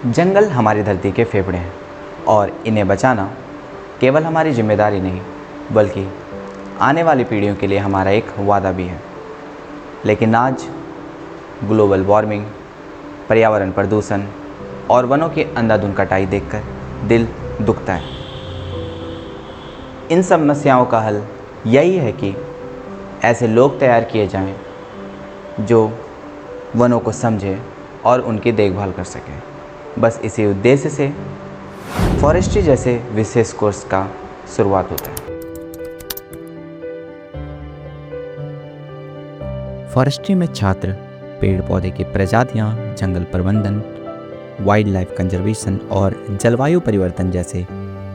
जंगल हमारी धरती के फेफड़े हैं और इन्हें बचाना केवल हमारी जिम्मेदारी नहीं बल्कि आने वाली पीढ़ियों के लिए हमारा एक वादा भी है। लेकिन आज ग्लोबल वार्मिंग, पर्यावरण प्रदूषण और वनों की अंधाधुंध कटाई देखकर दिल दुखता है। इन समस्याओं का हल यही है कि ऐसे लोग तैयार किए जाएं जो वनों को समझें और उनकी देखभाल कर सकें। बस इसी उद्देश्य से फॉरेस्ट्री जैसे विशेष कोर्स का शुरुआत होता है। फॉरेस्ट्री में छात्र पेड़ पौधे की प्रजातियां, जंगल प्रबंधन, वाइल्ड लाइफ कंजर्वेशन और जलवायु परिवर्तन जैसे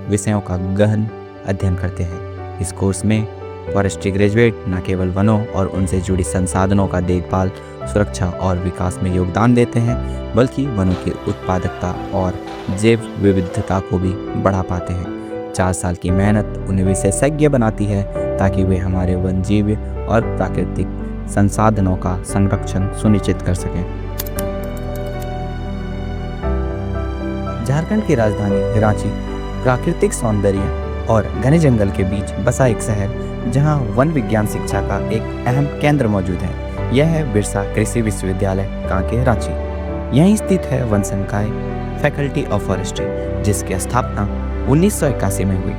विषयों का गहन अध्ययन करते हैं। इस कोर्स में फॉरेस्ट्री ग्रेजुएट न केवल वनों और उनसे जुड़ी संसाधनों का देखभाल, सुरक्षा और विकास में योगदान देते हैं, बल्कि वनों की उत्पादकता और जैव विविधता को भी बढ़ा पाते हैं। 4 साल की मेहनत उन्हें विशेषज्ञ बनाती है ताकि वे हमारे वन जीव और प्राकृतिक संसाधनों का संरक्षण सुनिश्चित कर सकें। झारखंड की राजधानी रांची प्राकृतिक सौंदर्य और घने जंगल के बीच बसा एक शहर जहां वन विज्ञान शिक्षा का एक अहम केंद्र मौजूद है। यह है बिरसा कृषि विश्वविद्यालय कांके रांची। यहीं स्थित है वन संकाय फैकल्टी ऑफ फॉरेस्ट्री, जिसकी स्थापना 1981 में हुई।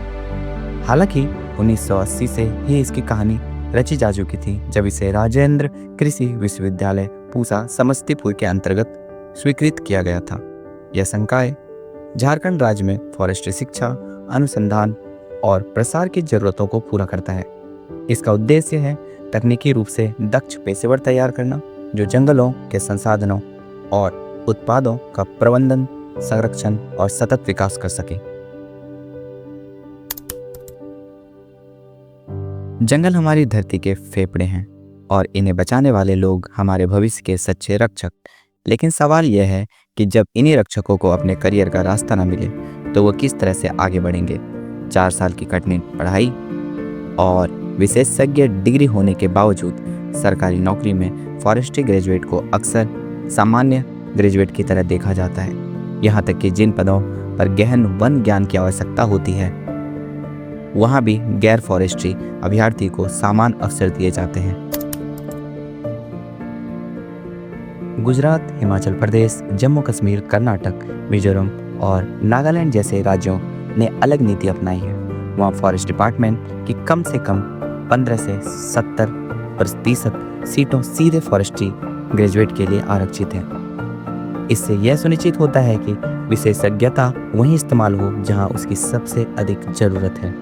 हालांकि 1980 से ही इसकी कहानी रची जा चुकी थी, जब इसे राजेंद्र कृषि विश्वविद्यालय पूसा समस्तीपुर के अंतर्गत स्वीकृत किया गया था। यह संकाय झारखंड राज्य में फॉरेस्ट्री शिक्षा, अनुसंधान और प्रसार की जरूरतों को पूरा करता है। इसका उद्देश्य है तकनीकी रूप से दक्ष पेशेवर तैयार करना, जो जंगलों के संसाधनों और उत्पादों का प्रबंधन, संरक्षण और सतत विकास कर सके। जंगल हमारी धरती के फेफड़े हैं और इन्हें बचाने वाले लोग हमारे भविष्य के सच्चे रक्षक। लेकिन सवाल यह है कि जब इन्हीं रक्षकों को अपने करियर का रास्ता न मिले तो वो किस तरह से आगे बढ़ेंगे। 4 साल की कठिन पढ़ाई और विशेषज्ञ डिग्री होने के बावजूद सरकारी नौकरी में फॉरेस्ट्री ग्रेजुएट को अक्सर सामान्य ग्रेजुएट की तरह देखा जाता है। यहाँ तक कि जिन पदों पर गहन वन ज्ञान की आवश्यकता होती है, वहाँ भी गैर फॉरेस्ट्री अभ्यर्थी को समान अवसर दिए जाते हैं। गुजरात, हिमाचल प्रदेश, जम्मू कश्मीर, कर्नाटक, मिजोरम और नागालैंड जैसे राज्यों ने अलग नीति अपनाई है। वहाँ फॉरेस्ट डिपार्टमेंट की कम से कम 15 से 70% सीटों सीधे फॉरेस्ट्री ग्रेजुएट के लिए आरक्षित हैं। इससे यह सुनिश्चित होता है कि विशेषज्ञता वहीं इस्तेमाल हो जहाँ उसकी सबसे अधिक जरूरत है।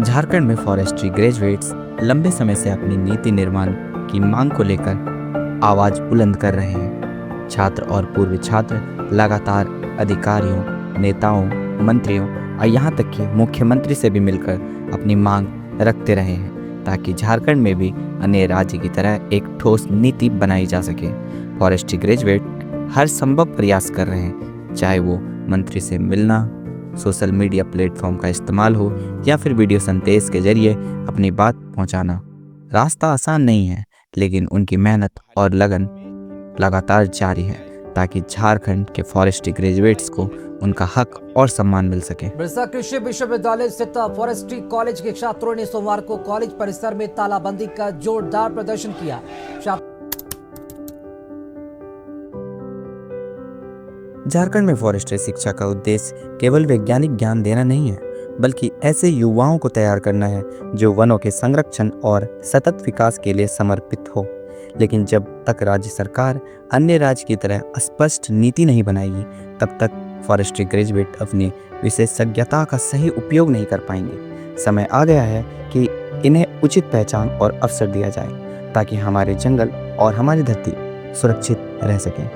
झारखंड में फॉरेस्ट्री ग्रेजुएट्स लंबे समय से अपनी नीति निर्माण की मांग को लेकर आवाज बुलंद कर रहे हैं। छात्र और पूर्व छात्र लगातार अधिकारियों, नेताओं, मंत्रियों और यहाँ तक कि मुख्यमंत्री से भी मिलकर अपनी मांग रखते रहे हैं, ताकि झारखंड में भी अन्य राज्य की तरह एक ठोस नीति बनाई जा सके। फॉरेस्ट्री ग्रेजुएट हर संभव प्रयास कर रहे हैं, चाहे वो मंत्री से मिलना, सोशल मीडिया प्लेटफॉर्म का इस्तेमाल हो या फिर वीडियो संदेश के जरिए अपनी बात पहुंचाना। रास्ता आसान नहीं है, लेकिन उनकी मेहनत और लगन लगातार जारी है ताकि झारखंड के फॉरेस्ट्री ग्रेजुएट्स को उनका हक और सम्मान मिल सके। बिरसा कृषि विश्वविद्यालय स्थित फॉरेस्ट्री कॉलेज के छात्रों ने सोमवार को कॉलेज परिसर में तालाबंदी का जोरदार प्रदर्शन किया। झारखंड में फॉरेस्ट्री शिक्षा का उद्देश्य केवल वैज्ञानिक ज्ञान देना नहीं है, बल्कि ऐसे युवाओं को तैयार करना है जो वनों के संरक्षण और सतत विकास के लिए समर्पित हो। लेकिन जब तक राज्य सरकार अन्य राज्य की तरह स्पष्ट नीति नहीं बनाएगी, तब तक फॉरेस्ट्री ग्रेजुएट अपनी विशेषज्ञता का सही उपयोग नहीं कर पाएंगे। समय आ गया है कि इन्हें उचित पहचान और अवसर दिया जाए ताकि हमारे जंगल और हमारी धरती सुरक्षित रह सकें।